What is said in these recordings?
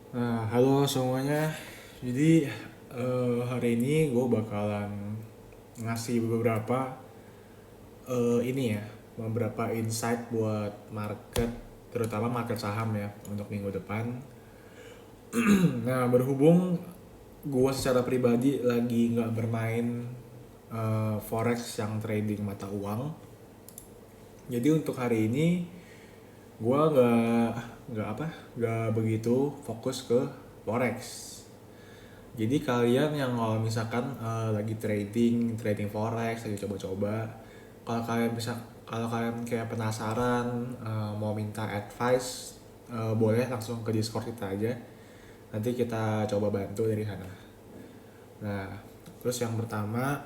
Nah, halo semuanya. Jadi hari ini gue bakalan ngasih beberapa ini ya, beberapa insight buat market, terutama market saham ya untuk minggu depan. Nah, berhubung gue secara pribadi lagi nggak bermain forex yang trading mata uang, jadi untuk hari ini gue nggak begitu fokus ke forex. Jadi kalian yang kalau misalkan lagi trading, trading forex, lagi coba-coba, kalau kalian kayak penasaran mau minta advice, boleh langsung ke Discord kita aja. Nanti kita coba bantu dari sana. Nah, terus yang pertama,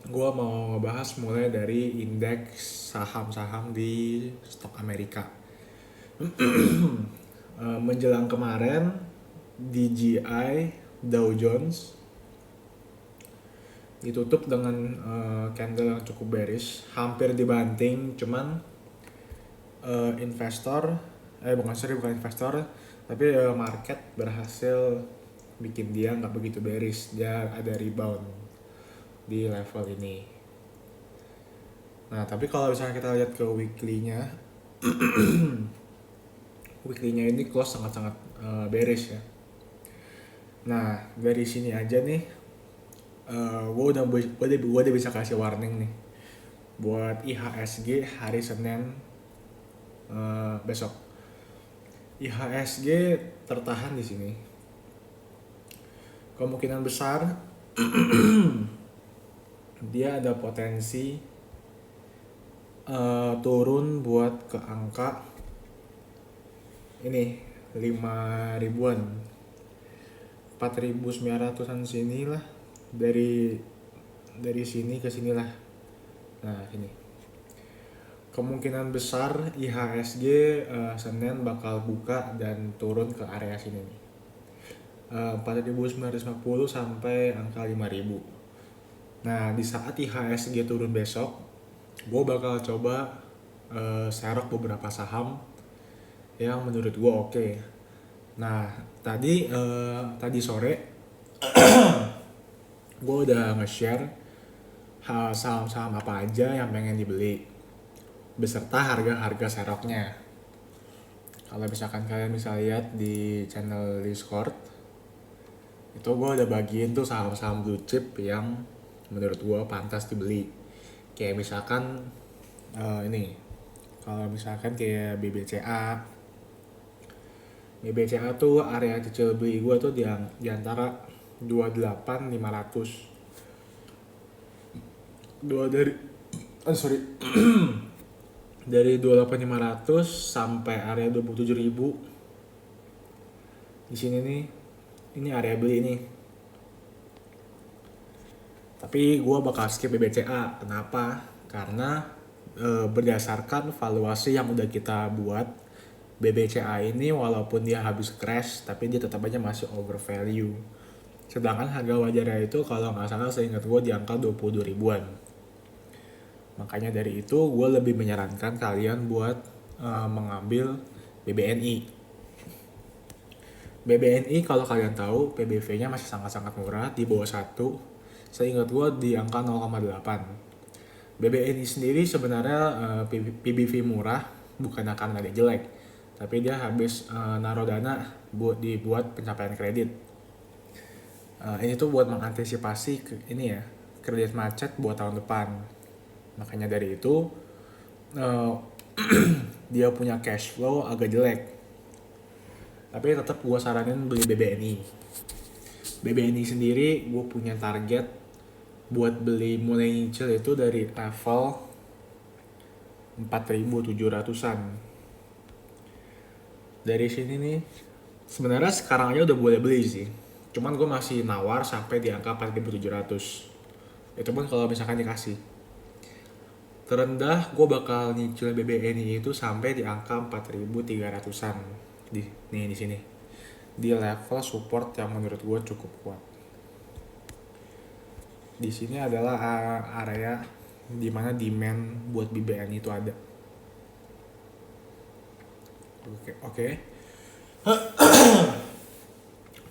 gue mau ngebahas mulai dari indeks saham-saham di stok Amerika. Menjelang kemarin, DJI Dow Jones ditutup dengan candle yang cukup bearish, hampir dibanting, cuman investor bukan investor, tapi market berhasil bikin dia nggak begitu bearish, dia ada rebound di level ini. Nah, tapi kalau misalnya kita lihat ke weekly-nya, weekly-nya ini close sangat-sangat bearish ya. Nah, dari sini aja nih, gue udah bisa kasih warning nih buat IHSG hari Senin besok. IHSG tertahan di sini. Kemungkinan besar dia ada potensi turun buat ke angka ini 5 ribuan, 4.900-an sini lah, dari sini ke sinilah. Nah, ini kemungkinan besar IHSG Senin bakal buka dan turun ke area sini nih. 4.950 sampai angka 5.000. Nah, di saat IHSG turun besok, gue bakal coba serok beberapa saham yang menurut gue oke. Nah, tadi sore gue udah nge-share saham-saham apa aja yang pengen dibeli beserta harga-harga seroknya. Kalau misalkan kalian bisa lihat di channel Discord, itu gue udah bagiin tuh saham-saham blue chip yang menurut gue pantas dibeli. Kayak misalkan ini, kalau misalkan kayak BBCA tuh area kecil beli gue tuh di antara 28.500, dua dari sorry dari 28.500 sampai area 27.000. Di sini nih, ini area beli nih. Tapi gue bakal skip BBCA. Kenapa? Karena berdasarkan valuasi yang udah kita buat, BBCA ini walaupun dia habis crash, tapi dia tetap aja masih overvalue. Sedangkan harga wajarnya itu kalau nggak salah seingat gue di angka 22 ribuan. Makanya dari itu gue lebih menyarankan kalian buat mengambil BBNI. BBNI kalau kalian tahu PBV-nya masih sangat-sangat murah, di bawah 1. Seingat gue di angka 0,8. BBNI sendiri sebenarnya PBV murah bukan karena dia jelek, tapi dia habis naruh dana buat dibuat pencapaian kredit. Ini tuh buat mengantisipasi ini ya, kredit macet buat tahun depan. Makanya dari itu dia punya cash flow agak jelek. Tapi tetap gue saranin beli BBNI. BBNI sendiri gue punya target buat beli mulai nyicil itu dari level 4.700-an. Dari sini nih, sebenarnya sekarang aja udah boleh beli sih. Cuman gue masih nawar sampai di angka 4.700. Itu pun kalau misalkan dikasih. Terendah gue bakal nyicil BBNI itu sampai di angka 4.300-an. Di sini. Di level support yang menurut gue cukup kuat. Di sini adalah area di mana demand buat BBNI itu ada. Oke.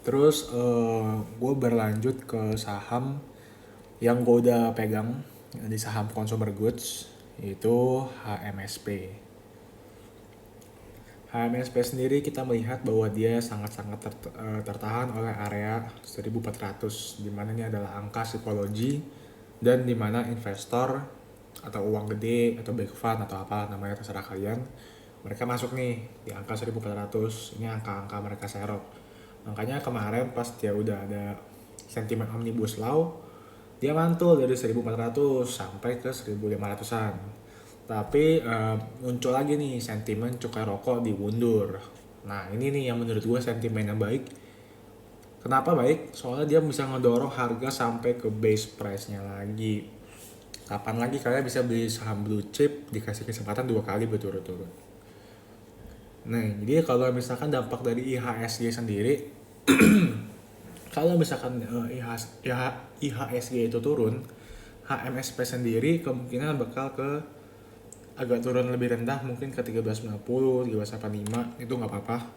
Terus gue berlanjut ke saham yang gue udah pegang di saham consumer goods, yaitu HMSP. HMSP sendiri kita melihat bahwa dia sangat-sangat tertahan oleh area 1400, di mana ini adalah angka psikologi dan di mana investor atau uang gede atau big fund atau apa namanya terserah kalian, mereka masuk nih di angka 1400. Ini angka-angka mereka serok. Makanya kemarin pas dia udah ada sentimen omnibus law, dia mantul dari 1400 sampai ke 1500-an. Tapi muncul lagi nih sentimen cukai rokok diundur. Nah ini nih yang menurut gue sentimen yang baik. Kenapa baik? Soalnya dia bisa ngedorong harga sampai ke base price-nya lagi. Kapan lagi kalian bisa beli saham blue chip dikasih kesempatan 2 kali berturut-turut. Nah jadi kalau misalkan dampak dari IHSG sendiri, kalau misalkan IHSG itu turun, HMSP sendiri kemungkinan bakal ke agak turun lebih rendah, mungkin ke 1390, 1385, itu nggak apa-apa.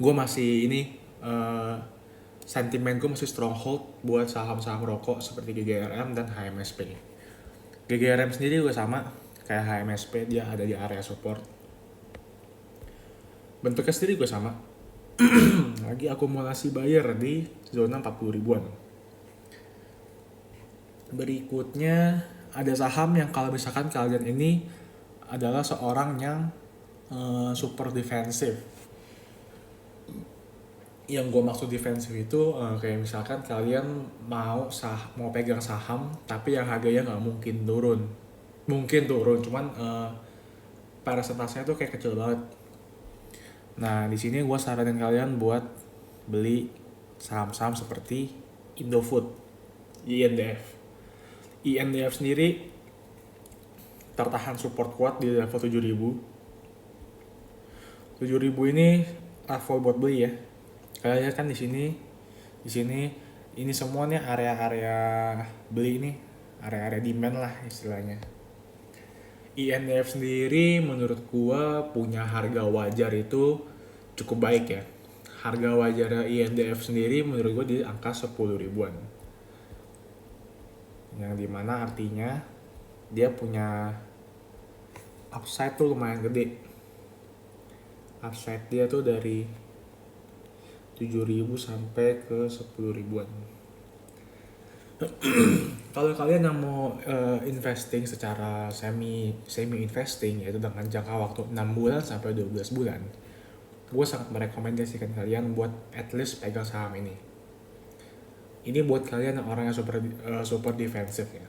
Gue masih ini sentimen gue masih stronghold buat saham-saham rokok seperti GGRM dan HMSP. GGRM sendiri juga sama kayak HMSP, dia ada di area support. Bentuknya sendiri juga sama. Lagi akumulasi buyer di zona 40 ribuan. Berikutnya ada saham yang kalau misalkan kalian ini adalah seorang yang super defensif. Yang gue maksud defensif itu kayak misalkan kalian mau pegang saham tapi yang harganya nggak mungkin turun cuman persentasenya tuh kayak kecil banget. Nah di sini gue saranin kalian buat beli saham-saham seperti Indofood, INDF sendiri tertahan support kuat di level 7000 ini level buat beli ya. Kalian lihat kan di sini ini semua nih area-area beli ini, area-area demand lah istilahnya. INDF sendiri menurut gua punya harga wajar itu cukup baik ya. Harga wajar INDF sendiri menurut gua di angka 10 ribuan. Yang dimana artinya dia punya upside tuh lumayan gede. Upside dia tuh dari 7.000 sampai ke 10 ribuan. Kalau kalian yang mau investing secara semi investing, yaitu dengan jangka waktu 6 bulan sampai 12 bulan, gue sangat merekomendasikan kalian buat at least pegang saham ini. Ini buat kalian yang orang yang super defensif ya.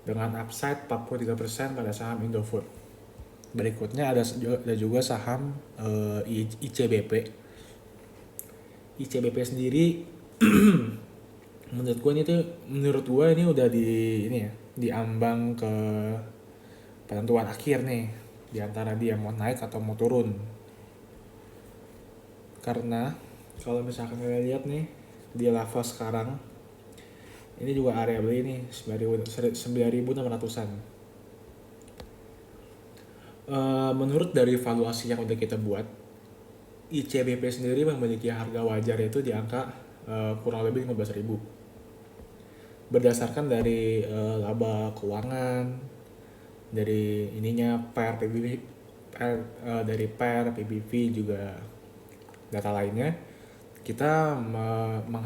Dengan upside 43% pada saham Indofood. Berikutnya ada juga saham ICBP. ICBP sendiri menurut gue ini udah di ambang ke penentuan akhir nih, di antara dia mau naik atau mau turun. Karena kalau misalkan kalian lihat nih di level sekarang ini juga area beli nih 9.600-an. Menurut dari valuasi yang udah kita buat, ICBP sendiri memiliki harga wajar itu di angka kurang lebih 15.000. Berdasarkan dari laba keuangan, dari ininya PER, PBV, dari PER, PBV juga data lainnya, kita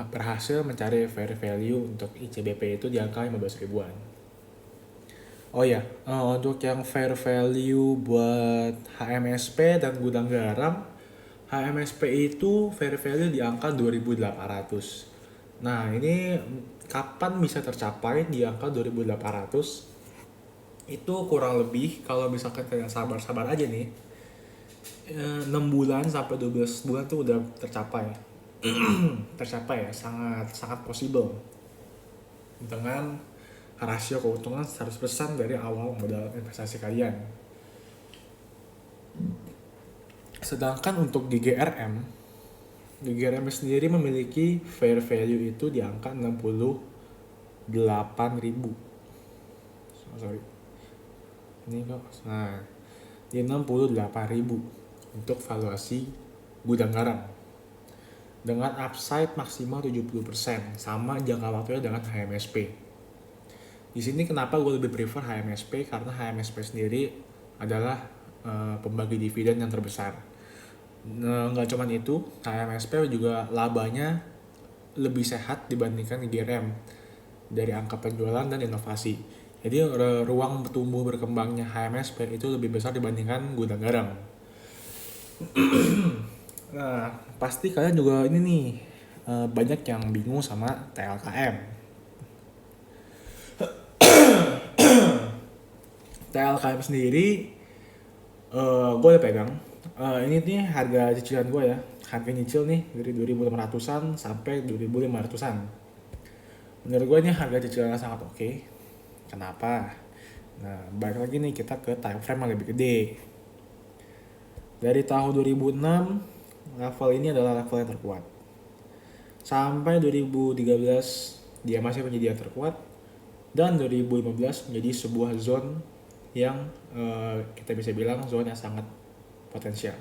berhasil mencari fair value untuk ICBP itu di angka 15 ribuan. Oh ya, untuk yang fair value buat HMSP dan gudang garam, HMSP itu fair value di angka 2.800. Nah ini kapan bisa tercapai di angka 2.800? Itu kurang lebih kalau misalkan kalian sabar-sabar aja nih, 6 bulan sampai 12 bulan tuh udah tercapai. Tercapai ya, sangat possible. Dengan rasio keuntungan 100% dari awal modal investasi kalian. Sedangkan untuk GGRM sendiri memiliki fair value itu di angka 68.000. Sorry. Ini kok. Nah, di 68.000 untuk valuasi gudang garam. dengan upside maksimal 70% sama jangka waktunya dengan HMSP. Di sini kenapa gue lebih prefer HMSP, karena HMSP sendiri adalah pembagi dividen yang terbesar. Nggak cuma itu, HMSP juga labanya lebih sehat dibandingkan GRM dari angka penjualan dan inovasi. Jadi ruang tumbuh berkembangnya HMSP itu lebih besar dibandingkan gudang garam. Nah, pasti kalian juga ini nih banyak yang bingung sama TLKM. TLKM sendiri gue udah pegang. Ini nih harga cicilan gue ya. Harga nyicil nih dari 2.500-an sampai 2.500-an. Menurut gue ini harga cicilannya sangat oke. Kenapa? Nah, balik lagi nih kita ke time frame yang lebih gede. Dari tahun 2006, level ini adalah level yang terkuat. Sampai 2013, dia masih menjadi yang terkuat. Dan 2015 menjadi sebuah zone yang kita bisa bilang zone yang sangat potensial.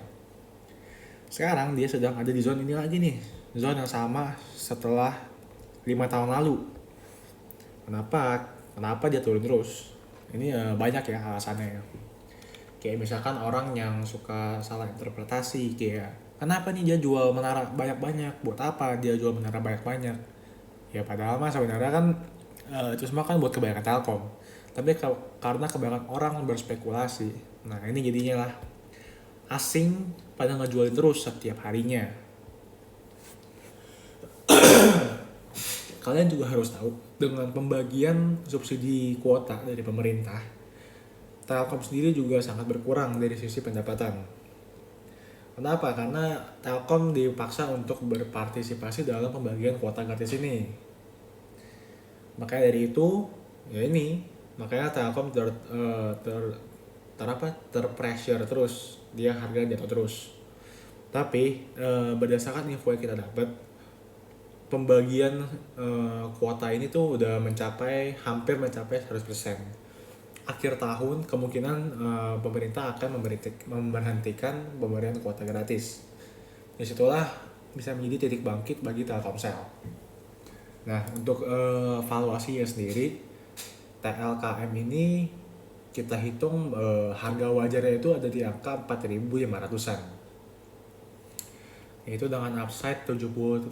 Sekarang dia sedang ada di zone ini lagi nih. Zone yang sama setelah 5 tahun lalu. Kenapa dia turun terus? Ini banyak ya alasannya. Kayak misalkan orang yang suka salah interpretasi, kayak kenapa nih dia jual menara banyak-banyak? Buat apa dia jual menara banyak-banyak? Ya padahal mah sebenarnya kan itu semua kan buat kebaikan Telkom. Tapi karena kebanyakan orang berspekulasi, nah ini jadinya lah asing pada ngejualin terus setiap harinya. Kalian juga harus tahu, dengan pembagian subsidi kuota dari pemerintah, Telkom sendiri juga sangat berkurang dari sisi pendapatan. Kenapa? Karena Telkom dipaksa untuk berpartisipasi dalam pembagian kuota gratis ini. Makanya dari itu, ya ini, makanya Telkom terpressure terus, dia harga jatuh terus. Tapi berdasarkan info yang kita dapat, pembagian kuota ini tuh udah hampir mencapai 100%. Akhir tahun kemungkinan pemerintah akan memberhentikan pemberian kuota gratis. Disitulah bisa menjadi titik bangkit bagi Telkomsel. Nah, untuk valuasinya sendiri, TLKM ini kita hitung harga wajarnya itu ada di angka 4.500-an. Yaitu dengan upside 71%.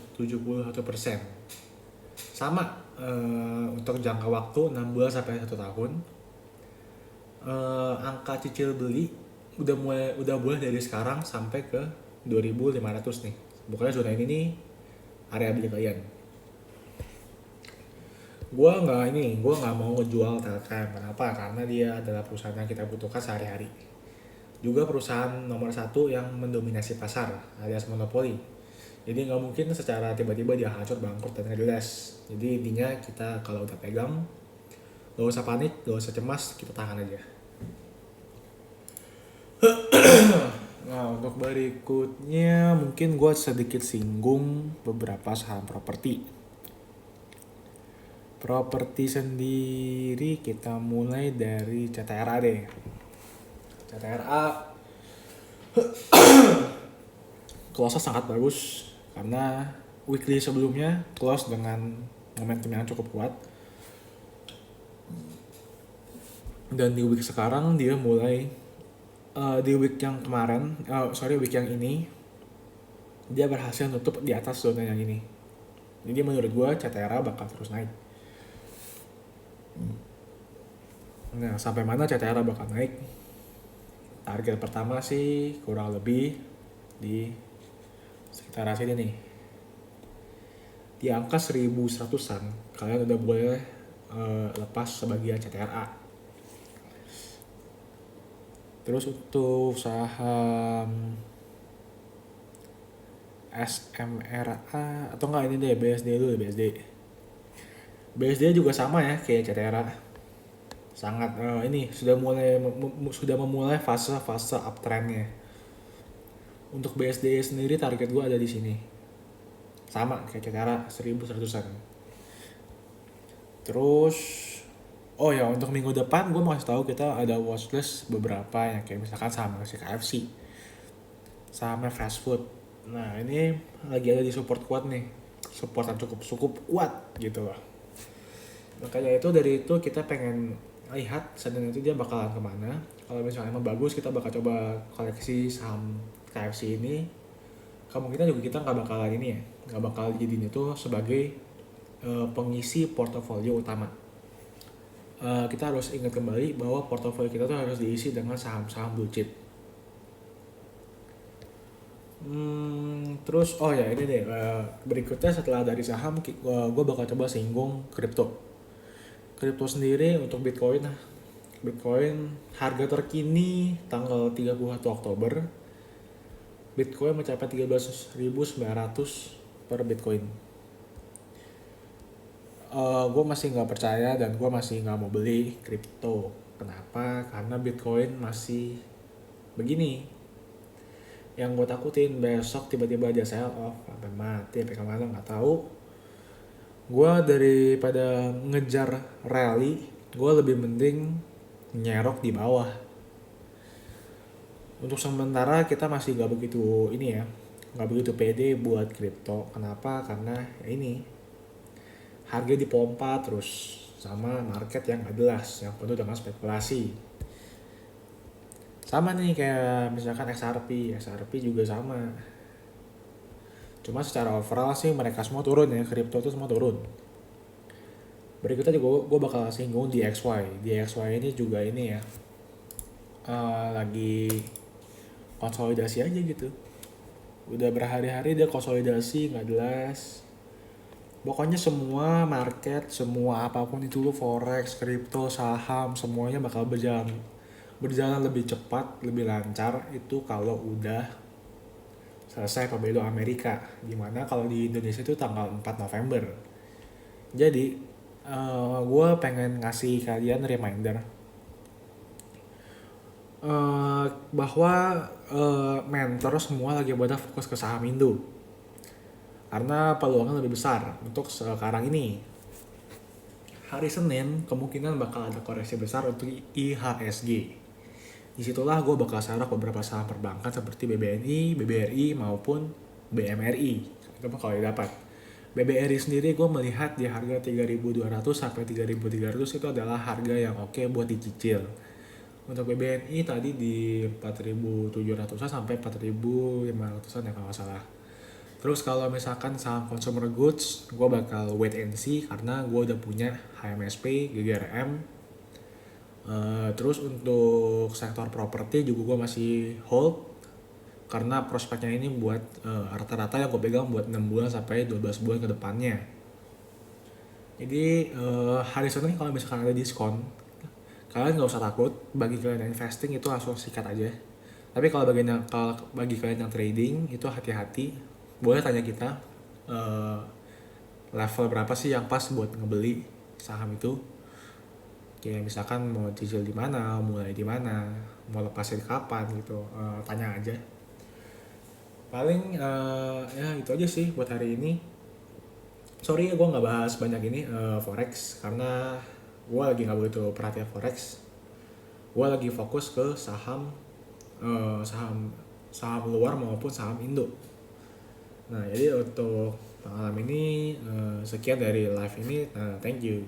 Sama untuk jangka waktu 6 bulan sampai 1 tahun. Angka cicil beli udah boleh dari sekarang sampai ke 2.500 nih. Bukannya zona ini nih area beli kalian. Gue nggak mau ngejual Telkom. Kenapa? Karena dia adalah perusahaan yang kita butuhkan sehari-hari. Juga perusahaan nomor 1 yang mendominasi pasar alias monopoli. Jadi nggak mungkin secara tiba-tiba dia hancur, bangkrut, dan nggak jelas. Jadi intinya kita kalau udah pegang, gak usah panik, gak usah cemas, kita tahan aja. Nah, untuk berikutnya mungkin gue sedikit singgung beberapa saham properti. Properti sendiri kita mulai dari CTRA deh. CTRA close sangat bagus karena weekly sebelumnya close dengan momentum yang cukup kuat. Dan di week sekarang dia mulai di week yang kemarin, week yang ini dia berhasil nutup di atas zona yang ini. Jadi menurut gue CTRA bakal terus naik. Nah, sampai mana CTRA bakal naik? Target pertama sih kurang lebih di sekitar sini nih. Di angka 1.100-an kalian udah boleh lepas sebagian CTRA. Terus untuk saham SMRA atau enggak ini deh BSD dulu, BSD juga sama ya kayak CTRA. Sangat ini sudah memulai fase uptrendnya. Untuk BSD sendiri target gue ada di sini. Sama kayak CTRA 1.100-an. Terus untuk minggu depan gue mau kasih tahu kita ada watchlist beberapa yang kayak misalkan saham KFC, sahamnya fast food, Nah ini lagi ada di support kuat nih, support yang cukup cukup kuat gitu loh. Makanya itu dari itu kita pengen lihat Senin itu dia bakalan kemana. Kalau misalnya emang bagus kita bakal coba koleksi saham KFC ini. Kemungkinan juga kita nggak bakalan ini ya, nggak bakal jadiin itu sebagai pengisi portofolio utama. Kita harus ingat kembali bahwa portofolio kita tuh harus diisi dengan saham-saham blue chip. Terus oh ya ini deh, berikutnya setelah dari saham gue bakal coba singgung kripto. Kripto sendiri untuk Bitcoin, Bitcoin harga terkini tanggal 31 Oktober Bitcoin mencapai 13.900 per Bitcoin. Gue masih nggak percaya dan gue masih nggak mau beli kripto. Kenapa? Karena Bitcoin masih begini. Yang gue takutin besok tiba-tiba dia sell off sampai mati sampai kemana nggak tahu. Gue daripada ngejar rally, gue lebih mending nyerok di bawah. Untuk sementara kita masih nggak begitu ini ya, nggak begitu pede buat kripto. Kenapa? Karena ya ini harga dipompa terus sama market yang gak jelas, yang penuh dengan spekulasi. Sama nih kayak misalkan XRP juga sama. Cuma secara overall sih mereka semua turun ya, kripto itu semua turun. Berikutnya juga gue bakal singgung di XY. Di XY ini juga ini ya, lagi konsolidasi aja gitu. Udah berhari-hari dia konsolidasi nggak jelas. Pokoknya semua market, semua apapun itu lo forex, kripto, saham, semuanya bakal berjalan lebih cepat, lebih lancar itu kalau udah selesai pemilu Amerika. Dimana kalau di Indonesia itu tanggal 4 November. Jadi gue pengen ngasih kalian reminder bahwa mentor semua lagi pada fokus ke saham Indo karena peluangnya lebih besar untuk sekarang ini. Hari Senin kemungkinan bakal ada koreksi besar untuk IHSG. Disitulah gue bakal saraf beberapa saham perbankan seperti BBNI, BBRI maupun BMRI. Itu kalau dapat. BBRI sendiri gue melihat di harga 3.200 sampai 3.300 itu adalah harga yang oke buat dicicil. Untuk BBNI tadi di 4.700 sampai 4.500 ya kalau nggak salah. Terus kalau misalkan saham consumer goods, gue bakal wait and see karena gue udah punya HMSP, GGRM. Terus untuk sektor properti juga gue masih hold karena prospeknya ini buat rata-rata yang gue pegang buat 6 bulan sampai 12 bulan ke depannya. Jadi hari Senin kalau misalkan ada diskon, kalian nggak usah takut. Bagi kalian yang investing itu langsung sikat aja. Tapi kalau bagi kalian yang trading itu hati-hati. Boleh tanya kita level berapa sih yang pas buat ngebeli saham itu. Kayak misalkan mau cicil di mana, mulai di mana, mau lepasin kapan gitu, tanya aja. Paling ya itu aja sih buat hari ini. Sorry ya gue nggak bahas banyak ini forex karena gue lagi nggak begitu perhatian forex. Gue lagi fokus ke saham saham luar maupun saham Indo. Nah jadi untuk malam ini sekian dari live ini. Thank you.